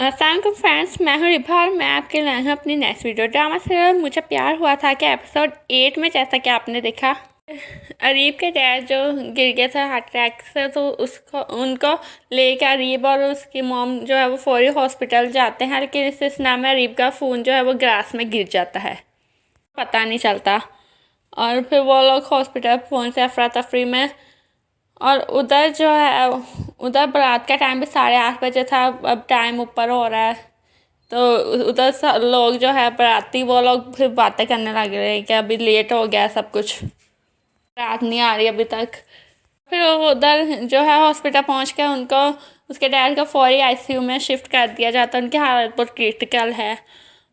अस्सलाम फ्रेंड्स, मैं हूँ रिभा और मैं आपके लिए हूँ अपनी नेक्स्ट वीडियो। ड्रामा सीरियल मुझे प्यार हुआ था कि एपिसोड 8 में, जैसा कि आपने देखा, अरीब के डैड जो गिर गया था हार्ट अटैक से, तो उसको उनको लेकर अरीब और उसकी मॉम जो है वो फौरी हॉस्पिटल जाते हैं। लेकिन इस सिलसिले में अरीब का फ़ोन जो है वो ग्रास में गिर जाता है, पता नहीं चलता। और फिर वो लोग हॉस्पिटल पहुँचते अफरा तफरी में। और उधर जो है, उधर बारात का टाइम भी 8:30 बजे था। अब टाइम ऊपर हो रहा है, तो उधर लोग जो है बाराती, वो लोग फिर बातें करने लग रहे हैं कि अभी लेट हो गया सब कुछ, रात नहीं आ रही अभी तक। फिर उधर जो है हॉस्पिटल पहुंच के उनको उसके डैड को फौरी आईसीयू में शिफ्ट कर दिया जाता है। उनकी हालत बहुत क्रिटिकल है।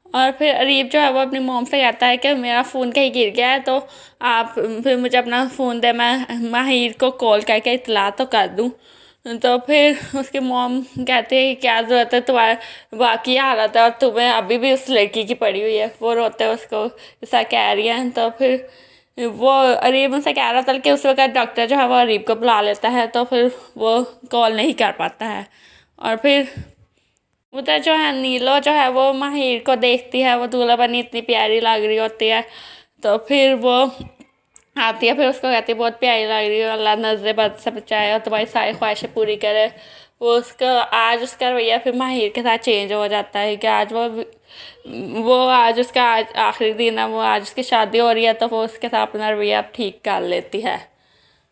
और फिर अरीब जो है वो अपनी मॉम से कहता है कि मेरा फ़ोन कहीं गिर गया है, तो आप फिर मुझे अपना फ़ोन दे, मैं माहिर को कॉल करके इतला तो कर दूँ। तो फिर उसकी मॉम कहती है कि क्या ज़रूरत है, तुम्हारा बाकी हालत है और तुम्हें अभी भी उस लड़की की पड़ी हुई है। वो रोते हैं, उसको ऐसा कह रही है। तो फिर वो अरीब उनसे कह रहा था कि उस वक्त डॉक्टर जो है वो अरीब को बुला लेता है, तो फिर वो कॉल नहीं कर पाता है। और फिर उधर जो है नीलो जो है वो माहिर को देखती है, वो दूल्हा बनी इतनी प्यारी लग रही होती है। तो फिर वो आती है, फिर उसको कहती है बहुत प्यारी लग रही है, अल्लाह नजरे बद से बचाए और तुम्हारी सारी ख्वाहिशें पूरी करे। वो उसका आज उसका रवैया फिर माहिर के साथ चेंज हो जाता है कि आज वो आज उसका आज आखिरी दिन है, वो आज उसकी शादी हो रही है, तो वो उसके साथ अपना रवैया ठीक कर लेती है।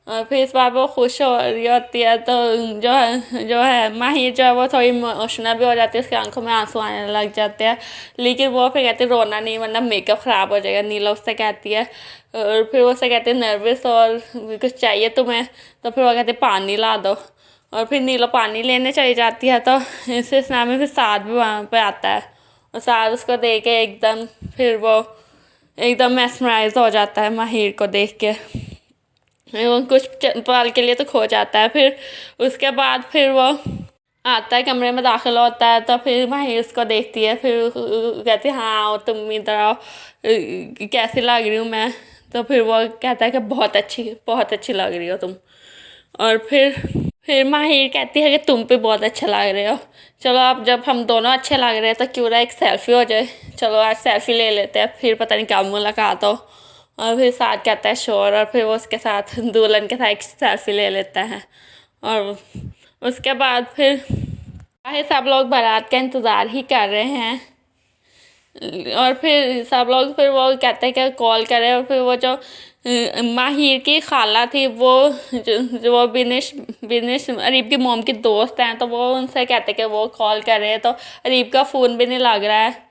और फिर इस बार वो खुश हो रही होती है, तो जो है माहिर जो है वो थोड़ी इमोशनल भी हो जाती है, उसकी आंखों में आंसू आने लग जाते हैं। लेकिन वो फिर कहती है रोना नहीं वरना मेकअप ख़राब हो जाएगा, नीला उससे कहती है। और फिर वो उससे कहती है नर्वस और कुछ चाहिए तुम्हें, तो फिर वो कहती है पानी ला दो। और फिर नीलो पानी लेने चली जाती है, तो इस सिलसिले में फिर साद भी वहाँ पर आता है। और साद उसको देख के एकदम फिर वो एकदम मेस्मराइज हो जाता है माहिर को देख के। वो कुछ पल के लिए तो खो जाता है। फिर उसके बाद फिर वो आता है, कमरे में दाखिल होता है, तो फिर माही उसको देखती है। फिर कहती है हाँ आओ, तुम इधर आओ, कैसी लग रही हूँ मैं। तो फिर वो कहता है कि बहुत अच्छी लग रही हो तुम। और फिर माहिर कहती है कि तुम पे बहुत अच्छे लग रहे हो, चलो अब जब हम दोनों अच्छे लग रहे हैं तो क्यों ना एक सेल्फी हो जाए, चलो आज सेल्फी ले लेते हैं, फिर पता नहीं कब मुलाकात हो। और फिर साथ कहता है शोर, और फिर वो उसके साथ दुल्हन के साथ एक सेल्फी ले लेता है। और उसके बाद फिर सब लोग बारात का इंतज़ार ही कर रहे हैं। और फिर सब लोग फिर वो कहते हैं कि कॉल करें। और फिर वो जो माहिर की खाला थी, वो वो बिनिश अरीब की मोम की दोस्त हैं, तो वो उनसे कहते हैं कि वो कॉल करें, तो अरीब का फ़ोन भी नहीं लग रहा है।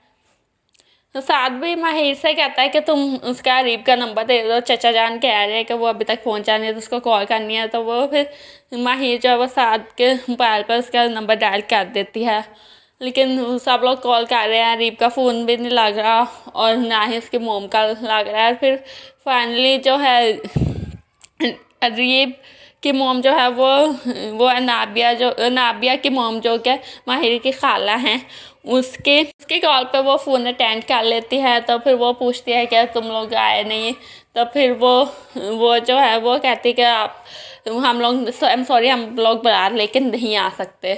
तो साथ भी माहिर से कहता है कि तुम उसका अरीब का नंबर दे दो, चचा जान कह रहे हैं कि वो अभी तक पहुंचा नहीं है, तो उसको कॉल करनी है। तो वो फिर माहिर जो है वो साथ के मोबाइल पर उसका नंबर डायल कर देती है। लेकिन सब लोग कॉल कर रहे हैं, अरीब का फ़ोन भी नहीं लग रहा और ना ही उसकी मोम का लग रहा है। फिर फाइनली जो है अरीब की मोम जो है वो नाबिया की मोम जो कि माहिर की खाला हैं, उसके कॉल पे वो फ़ोन अटेंड कर लेती है। तो फिर वो पूछती है कि तुम लोग आए नहीं। तो फिर वो जो है वो कहती है कि हम लोग बारात लेके नहीं आ सकते।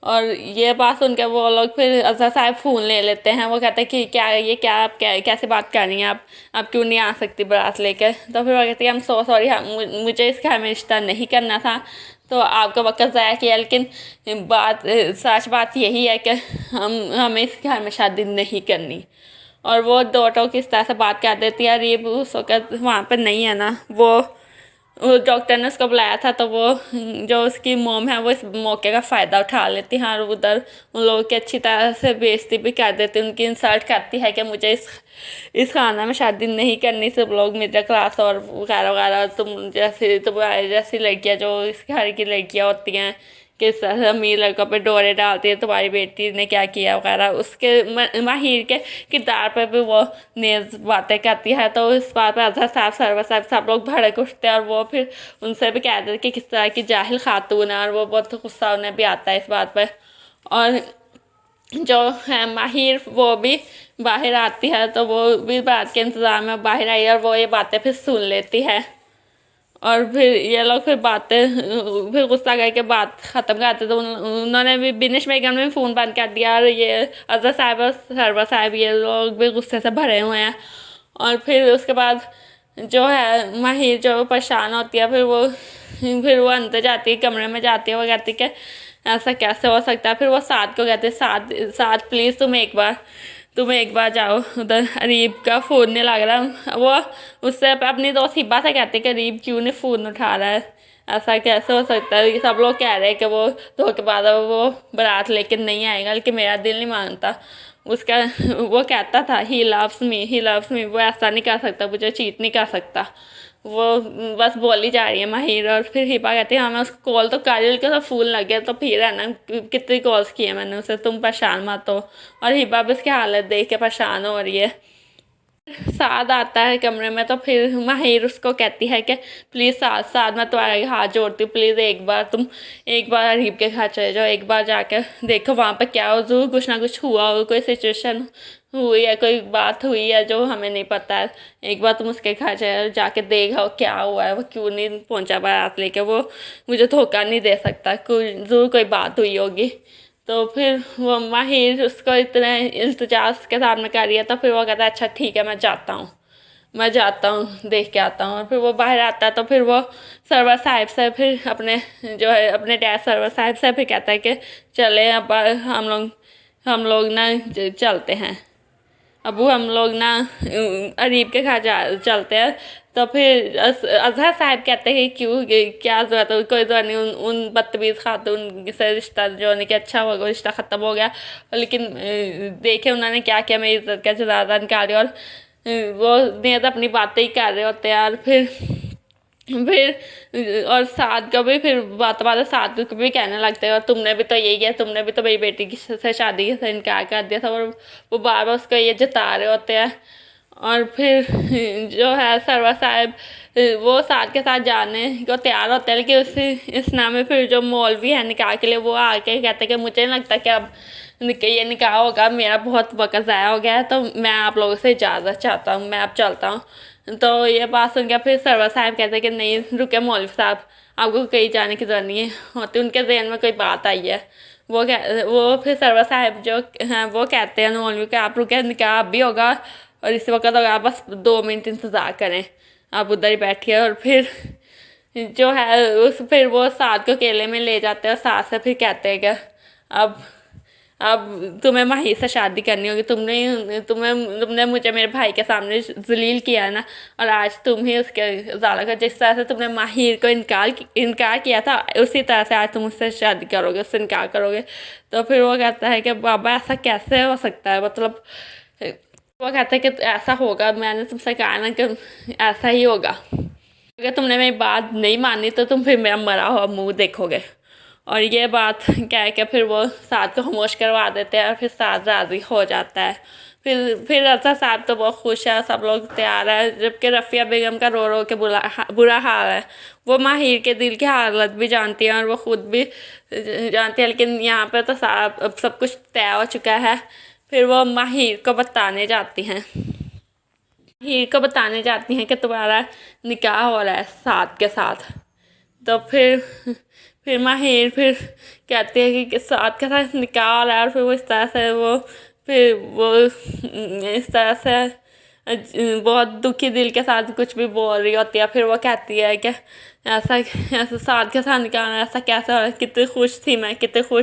और ये बात सुन के वो लोग फिर अजहर साहब फ़ोन ले लेते हैं। वो कहते हैं कि क्या आप कैसे बात कर रही हैं, आप क्यों नहीं आ सकती बारात लेके। तो फिर वो कहती है हम सॉरी, मुझे इस घर में रिश्ता नहीं करना था, तो आपका वक्त ज़ाया किया। लेकिन सच बात यही है कि हमें इस घर में शादी नहीं करनी। और वो दो टोक इस तरह से बात कर देती है। और ये उस वक्त वहाँ पर नहीं है ना, वो डॉक्टर ने उसको बुलाया था, तो वो जो उसकी मोम है वो इस मौके का फ़ायदा उठा लेती है और उधर उन लोगों की अच्छी तरह से बेइज्जती भी कर देती है, उनकी इंसल्ट करती है कि मुझे इस खाना में शादी नहीं करनी, सब लोग मिडिल क्लास और वगैरह वगैरह, तुम्हारी जैसी लड़कियाँ जो इस घर की लड़कियाँ होती हैं किस तरह से अमीर लड़कों पे डोरे डालती है, तुम्हारी बेटी ने क्या किया वगैरह। उसके माहिर के किरदार पर भी वो नेज़ बातें करती है। तो इस बात पर अजहर साहब, सरवर साहब सब लोग भड़क उठते हैं और वो फिर उनसे भी कहते हैं कि किस तरह की जाहिल खातून है, और वो बहुत गुस्सा उन्हें भी आता है इस बात पर। और जो है माहिर वो भी बाहर आती है, तो वो भी बात के इंतज़ार में बाहर आई और वो ये बातें फिर सुन लेती है। और फिर ये लोग फिर बातें फिर गुस्सा करके बात ख़त्म करते तो उन्होंने भी बिनिश बेगम ने भी फ़ोन बंद कर दिया और ये अजहर साहब और सरवर साहब ये लोग भी गुस्से से भरे हुए हैं। और फिर उसके बाद जो है माहिर जो परेशान होती है फिर वो अंदर जाती है, कमरे में जाती है, वो कहती है कि ऐसा कैसे हो सकता है। फिर वो साद को कहते हैं साद साद प्लीज़ तुम एक बार जाओ उधर, अरीब का फ़ोन नहीं लग रहा। वो उससे अपनी दोस्त हिब्बा से कहते कि अरीब क्यों नहीं फ़ोन उठा रहा है, ऐसा कैसे हो सकता है। सब लोग कह रहे हैं कि वो धोखेबाज है, वो बारात लेकिन नहीं आएगा, लेकिन मेरा दिल नहीं मानता उसका। वो कहता था ही लव्स मी, वो ऐसा नहीं कर सकता, मुझे चीट नहीं कर सकता। वो बस बोली जा रही है माहिर। और फिर हिबा कहती है हाँ मैं उसको कॉल तो कर रही हूँ, तो फ़ोन लग गया तो फिर है ना कितनी कॉल्स की है मैंने उसे, तुम परेशान मत हो। और हिबा भी उसकी हालत देख के परेशान हो रही है। साद आता है कमरे में तो फिर माहिर उसको कहती है कि प्लीज़ साद मैं तुम्हारे हाथ जोड़ती हूँ, प्लीज़ तुम एक बार अरीब के घर चले जाओ, एक बार जाकर देखो वहाँ पर क्या हो, जरूर कुछ ना कुछ हुआ हो, कोई सिचुएशन हुई है, कोई बात हुई है जो हमें नहीं पता है। एक बार तुम उसके घर चले जाके देखो क्या हुआ है, वो क्यों नहीं पहुँचा बारात लेके, वो मुझे धोखा नहीं दे सकता, कोई ज़रूर कोई बात हुई होगी। तो फिर वो माहिर उसको इतने इल्तिजा के सामने कर रही है तो फिर वो कहता है अच्छा ठीक है मैं जाता हूँ देख के आता हूँ। और फिर वो बाहर आता है तो फिर वो सरवर साहिब से फिर अपने जो है अपने डैड सरवर साहिब से फिर कहता है कि चले अब हम लोग ना चलते हैं अबू, हम लोग ना अरीब के घर चलते हैं। तो फिर अजहर साहब कहते हैं क्यों, क्या ज़रूरत है, कोई ज़रूरत नहीं, उन बदतमीज़ खातून से रिश्ता जो नहीं कि अच्छा होगा, रिश्ता ख़त्म हो गया। लेकिन देखे उन्होंने क्या किया, मेरी इज्जत का जनाजा निकाली। और वो नियत अपनी बातें ही कर रहे होते हैं। और फिर और साद का भी फिर बात साद को भी कहने लगते हैं और तुमने भी तो यही किया, तुमने भी तो मेरी बेटी की से शादी से इनकार कर दिया था। और वो बार बार उसको ये जता रहे होते हैं। और फिर जो है सरवर साहब वो साद के साथ जाने को तैयार होते हैं, लेकिन इस नाम में फिर जो मौलवी है निकाह के लिए वो आके कहते हैं कि मुझे नहीं लगता कि अब ये निकाह होगा, मेरा बहुत वक्त ज़ाया हो गया है, तो मैं आप लोगों से इजाज़त चाहता हूँ, मैं अब चलता हूँ। तो ये बात सुन के फिर सरवर साहब कहते हैं कि नहीं रुके मौलवी साहब, आपको कहीं जाने की ज़रूरत नहीं होती। उनके जहन में कोई बात आई है। वो फिर सरवर साहब जो हैं वो कहते हैं मौलवी के आप रुके, निकाह अब भी होगा और इस वक्त होगा, बस 2 मिनट इंतज़ार करें, आप उधर ही बैठिए। और फिर जो है फिर वो साद को केले में ले जाते हैं और साद से फिर कहते हैं कि अब तुम्हें माहिर से शादी करनी होगी, तुमने मुझे मेरे भाई के सामने जलील किया है ना, और आज तुम ही उसके ज़ाला का, जिस तरह से तुमने माहिर को इनकार किया था उसी तरह से आज तुम उससे शादी करोगे, उससे इनकार करोगे। तो फिर वो कहता है कि बाबा ऐसा कैसे हो सकता है, मतलब वो कहता है कि ऐसा होगा, मैंने तुमसे कहा ना कि ऐसा ही होगा, अगर तुमने मेरी बात नहीं मानी तो तुम फिर मेरा मरा हुआ मुँह देखोगे। और ये बात कह के फिर वो साद को खामोश करवा देते हैं और फिर साद राज़ी हो जाता है। फिर रज़ा साहब तो बहुत खुश है, सब लोग तैयार है, जबकि रफ़िया बेगम का रो रो के बुरा हाल है। वो माहिर के दिल की हालत भी जानती है और वो ख़ुद भी जानती है, लेकिन यहाँ पे तो अब सब कुछ तय हो चुका है। फिर वो माहिर को बताने जाती हैं कि तुम्हारा निकाह हो रहा है साद के साथ। तो फिर माहिर फिर कहते हैं कि साद के साथ निकाह हो रहा है। और फिर वो इस तरह से बहुत दुखी दिल के साथ कुछ भी बोल रही होती है। फिर वो कहती है कि ऐसा साद के साथ निकाह हो रहा है, ऐसा कैसे हो रहा है, कितनी खुश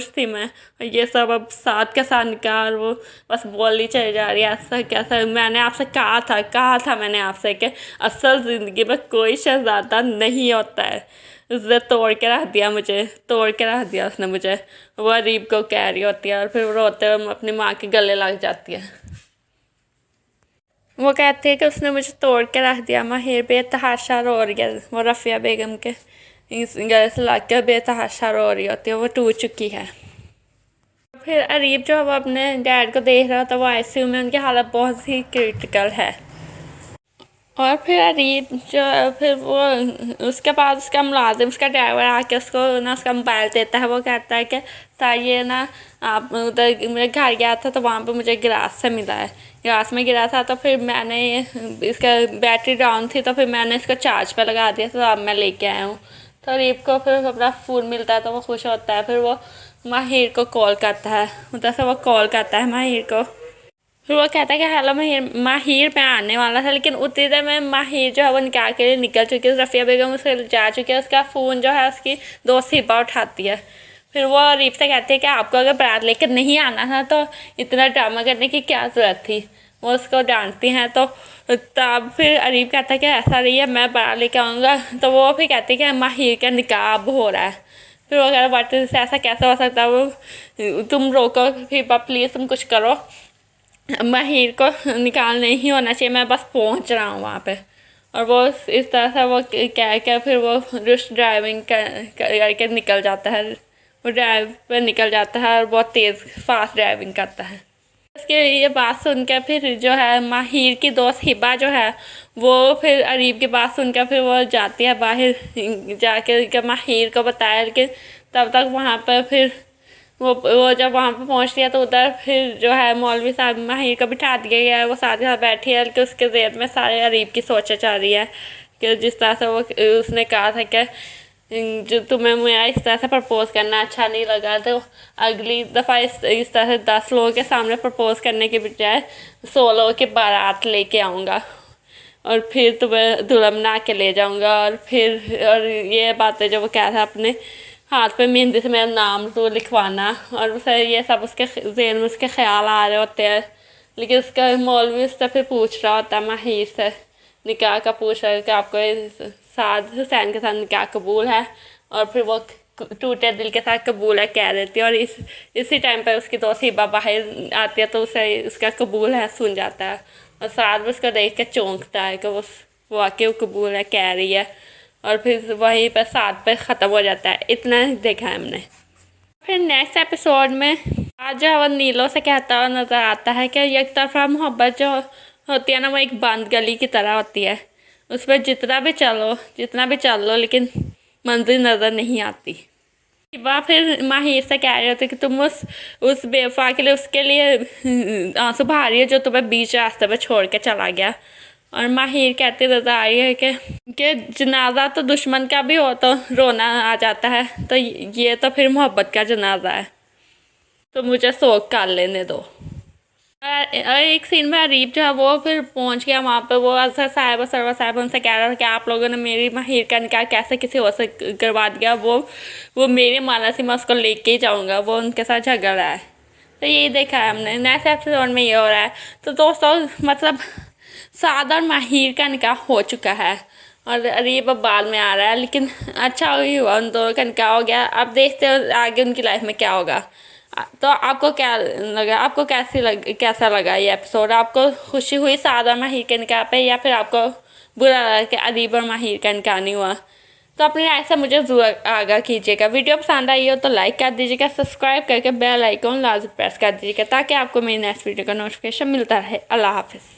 थी मैं और ये सब अब साद के साथ निकाह। और वो बस बोलनी चली जा रही है ऐसा कैसा, मैंने आपसे कहा था मैंने आपसे कि असल ज़िंदगी में कोई शहज़ादा नहीं होता है, उसने तोड़ के रख दिया उसने मुझे, वो अरीब को कह रही होती है। और फिर रोते हुए अपनी माँ के गले लग जाती है। वो कहती है कि उसने मुझे तोड़ के रख दिया। माहिर बेतहाशा रो रही है, वो रफ़िया बेगम के गले से लग के बेतहाशा रो रही होती है, वो टूट चुकी है। फिर अरीब जो वो अपने डैड को देख रहा था, वो आईसीयू में, उनकी हालत बहुत ही क्रिटिकल है। और फिर अरीब जो फिर वो उसके बाद उसका मुलाजिम उसका ड्राइवर आके उसको ना उसका मोबाइल देता है। वो कहता है कि सर ये ना आप उधर मेरे घर गया था तो वहाँ पे मुझे गिलास से मिला है, गिलास में गिरा था तो फिर मैंने इसका बैटरी डाउन थी तो फिर मैंने इसको चार्ज पे लगा दिया तो अब मैं लेके आया हूँ। तो अरीब को फिर अपना फ़ोन मिलता है तो वो खुश होता है। फिर वो माहिर को कॉल करता है, उधर से वो कॉल करता है माहिर को। फिर वो कहता है कि हेलो माहिर मैं आने वाला था, लेकिन उतनी देर में माहिर जो है वो निकाह के लिए निकल चुकी है। रफ़िया बेगम उसे जा चुकी है। उसका फ़ोन जो है उसकी दोस्त हिबा उठाती है। फिर वो अरीब से कहती है कि आपको अगर बारात लेकर नहीं आना था तो इतना ड्रामा करने की क्या ज़रूरत थी। वो उसको डांटती हैं तो तब फिर अरीब कहता है कि ऐसा नहीं है मैं बारात लेकर आऊँगा। तो वो फिर कहती है कि माहिर का निकाह अब हो रहा है। फिर वो कह रहा बट ऐसा कैसे हो सकता है, वो तुम रोको हिबा प्लीज़ तुम कुछ करो, माहिर को निकाल नहीं होना चाहिए, मैं बस पहुंच रहा हूँ वहाँ पे। और वो इस तरह से वो कह के फिर वो रुश ड्राइविंग करके निकल जाता है। वो ड्राइव पे निकल जाता है और बहुत तेज़ फास्ट ड्राइविंग करता है। उसके ये बात सुन के फिर जो है माहिर की दोस्त हिबा जो है वो फिर अरीब की बात सुन के फिर वो जाती है बाहर जाके माहिर को बताया। लेकिन तब तक वहाँ पर फिर वो जब वहाँ पे पहुँचती है तो उधर फिर जो है मौलवी साहब माहिर को बिठा दिया गया है। वो साथ ही साथ बैठी है कि उसके जेब में सारे अरीब की सोचें चल रही है कि जिस तरह से वो उसने कहा था कि जो तुम्हें मेरा इस तरह से प्रपोज़ करना अच्छा नहीं लगा तो अगली दफ़ा इस तरह से 10 लोगों के सामने प्रपोज़ करने के बजाय 100 लोगों की बारात लेके आऊँगा और फिर तुम्हें दुल्हन बना के ले जाऊँगा। और फिर और ये बातें जो वो कह था अपने हाथ पे मेहंदी से मेरा नाम तो लिखवाना और उसे ये सब उसके ज़हन में उसके ख्याल आ रहे होते हैं। लेकिन उसका मौलवी उससे फिर पूछ रहा होता है माहिर से निकाह का, पूछ रहा है कि आपको साद हुसैन के साथ निकाह कबूल है। और फिर वो टूटे दिल के साथ कबूल है कह देती है। और इसी टाइम पर उसकी दोस्त हिबा बाहर आती है तो उसे उसका कबूल है सुन जाता है। और साद भी उसको देख के चौंकता है कि वो वाकई वो कबूल है कह रही है। और फिर वहीं पर साथ पे ख़त्म हो जाता है। इतना देखा है हमने। फिर नेक्स्ट एपिसोड में आज जो है वो नीलो से कहता हुआ नज़र आता है कि एक तरफा मोहब्बत जो होती है ना वो एक बंद गली की तरह होती है। उस पर जितना भी चल लो लेकिन मंजिल नज़र नहीं आती। हिबा फिर माहिर से कह रहे होते कि तुम उस बेवफा के लिए उसके लिए आंसू बहा रही है जो तुम्हें बीच रास्ते पे छोड़ के चला गया। और माहिर कहते नजर आ रही है कि जनाजा तो दुश्मन का भी हो तो रोना आ जाता है, तो ये तो फिर मोहब्बत का जनाजा है, तो मुझे सोख कर लेने दो। और एक सीन में अरीब जो है वो फिर पहुंच गया वहाँ पे। वो अजहर साहब और सरवर साहब उनसे कह रहा था कि आप लोगों ने मेरी माहिर का निकाह कैसे किसी और से करवा दिया, वो मेरे माना से मैं उसको लेके ही जाऊँगा, वो उनके साथ झगड़ रहा है। तो यही देखा है हमने नेक्स्ट एपिसोड में ये हो रहा है। तो दोस्तों मतलब साद और माहिर का निकाह हो चुका है और अरीब अब बाद में आ रहा है, लेकिन अच्छा हुआ उन दोनों का निकाह हो गया। अब देखते हैं आगे उनकी लाइफ में क्या होगा। तो आपको क्या लगा, आपको कैसा लगा ये एपिसोड? आपको खुशी हुई साद और माहिर के निकाह पे या फिर आपको बुरा लगा कि अरीब और माहिर का निकाह नहीं हुआ? तो अपनी राय से मुझे ज़रूर आगाह कीजिएगा। वीडियो पसंद आई हो तो लाइक कर दीजिएगा, सब्सक्राइब करके बेल आइकन लाजमी प्रेस कर दीजिएगा ताकि आपको मेरी नेक्स्ट वीडियो का नोटिफिकेशन मिलता रहे। अल्लाह हाफिज़।